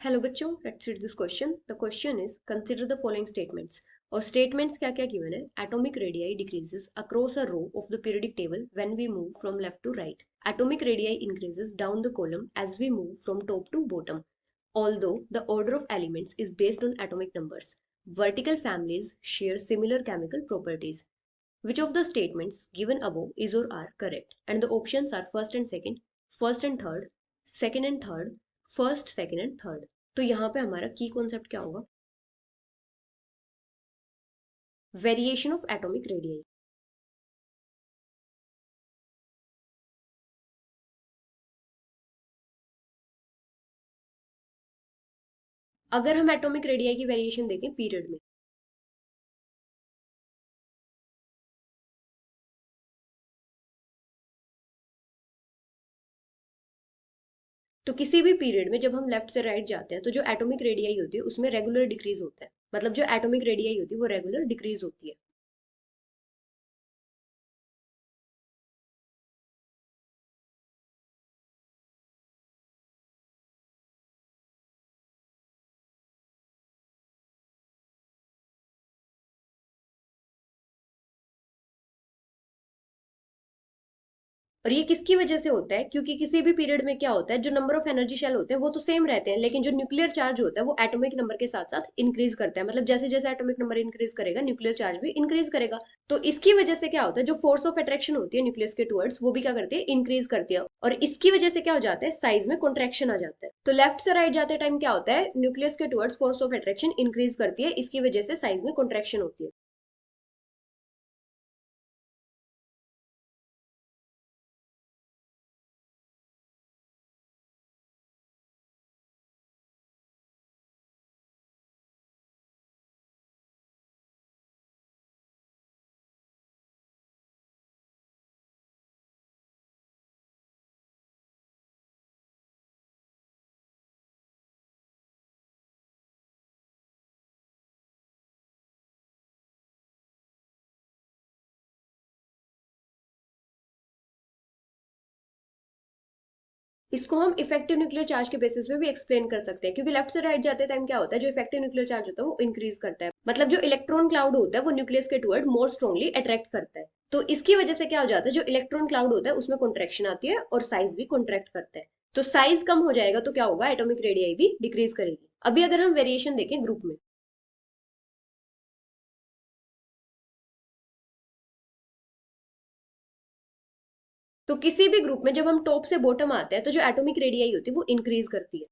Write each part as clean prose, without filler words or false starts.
Hello बच्चों, let's read this question. The question is consider the following statements. और statements क्या क्या given है। Atomic radii decreases across a row of the periodic table when we move from left to right. Atomic radii increases down the column as we move from top to bottom, although the order of elements is based on atomic numbers. Vertical families share similar chemical properties. Which of the statements given above is or are correct? And the options are first and third, second and third, first, second and third. तो यहाँ पे हमारा की concept क्या होगा? Variation of atomic radii. अगर हम atomic radii की वेरिएशन देखें पीरियड में, तो किसी भी पीरियड में जब हम लेफ्ट से राइट जाते हैं तो जो एटॉमिक रेडियाई होती है उसमें रेगुलर डिक्रीज होता है। मतलब जो एटॉमिक रेडियाई होती है वो रेगुलर डिक्रीज होती है। और ये किसकी वजह से होता है? क्योंकि किसी भी पीरियड में क्या होता है, जो नंबर ऑफ एनर्जी शेल होते हैं वो तो सेम रहते हैं, लेकिन जो न्यूक्लियर चार्ज होता है वो एटॉमिक नंबर के साथ साथ इंक्रीज करता है। मतलब जैसे जैसे एटॉमिक नंबर इंक्रीज करेगा न्यूक्लियर चार्ज भी इंक्रीज करेगा। तो इसकी वजह से क्या होता है, जो फोर्स ऑफ अट्रैक्शन होती है न्यूक्लियस के टुवर्ड्स वो भी क्या करती है, इंक्रीज करती है। और इसकी वजह से क्या हो जाता है, साइज में कॉन्ट्रैक्शन आ जाता है। तो लेफ्ट से राइट जाते टाइम क्या होता है, न्यूक्लियस के towards force of attraction increase करती है, इसकी वजह से साइज में कॉन्ट्रैक्शन होती है। इसको हम इफेक्टिव न्यूक्लियर चार्ज के बेसिस पे भी एक्सप्लेन कर सकते हैं, क्योंकि लेफ्ट से राइट जाते टाइम क्या होता है, जो इफेक्टिव न्यूक्लियर चार्ज होता है वो इंक्रीज करता है। मतलब जो इलेक्ट्रॉन क्लाउड होता है वो न्यूक्लियस के टुवर्ड मोर स्ट्रांगली अट्रैक्ट करता है। तो इसकी वजह से क्या हो जाता है, जो इलेक्ट्रॉन क्लाउड होता है उसमें कॉन्ट्रैक्शन आती है और साइज भी कॉन्ट्रैक्ट करता है। तो साइज कम हो जाएगा तो क्या होगा, एटॉमिक रेडियाई भी डिक्रीज करेगी। अभी अगर हम वेरिएशन देखें ग्रुप में, तो किसी भी ग्रुप में जब हम टॉप से बॉटम आते हैं तो जो एटॉमिक रेडियाई होती है वो इंक्रीज करती है।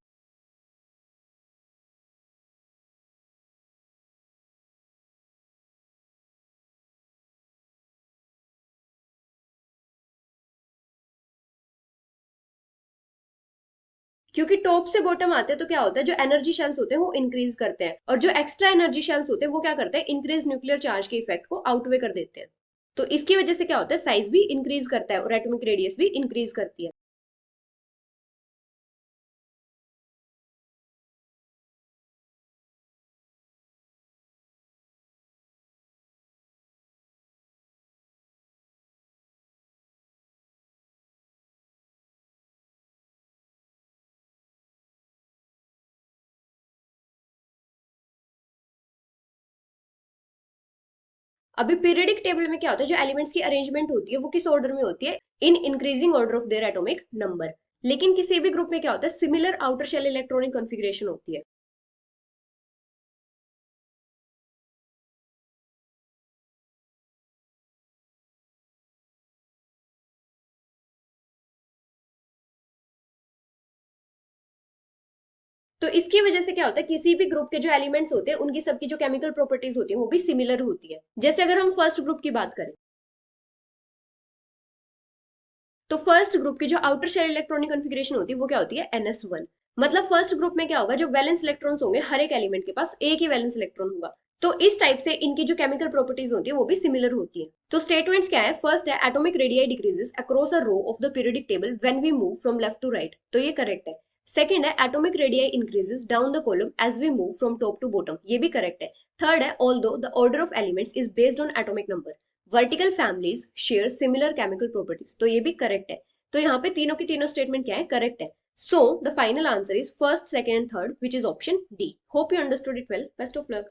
क्योंकि टॉप से बॉटम आते हैं तो क्या होता है, जो एनर्जी शेल्स होते हैं वो इंक्रीज करते हैं, और जो एक्स्ट्रा एनर्जी शेल्स होते हैं वो क्या करते हैं, इंक्रीज न्यूक्लियर चार्ज के इफेक्ट को आउटवे कर देते हैं। तो इसकी वजह से क्या होता है, साइज भी इंक्रीज करता है और एटॉमिक रेडियस भी इंक्रीज करती है। अभी पीरियडिक टेबल में क्या होता है, जो एलिमेंट्स की अरेंजमेंट होती है वो किस ऑर्डर में होती है, in increasing order of their atomic number. लेकिन किसी भी ग्रुप में क्या होता है, similar outer shell electronic configuration होती है। तो इसकी वजह से क्या होता है, किसी भी ग्रुप के जो एलिमेंट्स होते हैं उनकी सबकी जो केमिकल प्रॉपर्टीज होती है वो भी सिमिलर होती है। जैसे अगर हम फर्स्ट ग्रुप की बात करें, तो फर्स्ट ग्रुप की जो आउटर शेल इलेक्ट्रॉनिक कॉन्फ़िगरेशन होती है वो क्या होती है, NS1। मतलब फर्स्ट ग्रुप में क्या होगा, जो वैलेंस इलेक्ट्रॉन्स होंगे हर एक एलिमेंट के पास एक ही वैलेंस इलेक्ट्रॉन होगा। तो इस टाइप से इनकी जो केमिकल प्रॉपर्टीज होती है वो भी सिमिलर होती है। तो स्टेटमेंट्स क्या है, फर्स्ट है atomic radii decreases across a row of the periodic table when we move from left to right, तो ये करेक्ट है। सेकंड है atomic radii increases down the column as we move from top to bottom, ये भी correct है। Third है although the order of elements is based on atomic number, vertical families share similar chemical properties, तो ये भी correct है। तो यहाँ पे तीनों की तीनों स्टेटमेंट क्या है, करेक्ट है। So the final answer is first, second and third, which is option D. Hope you understood it well. Best of luck.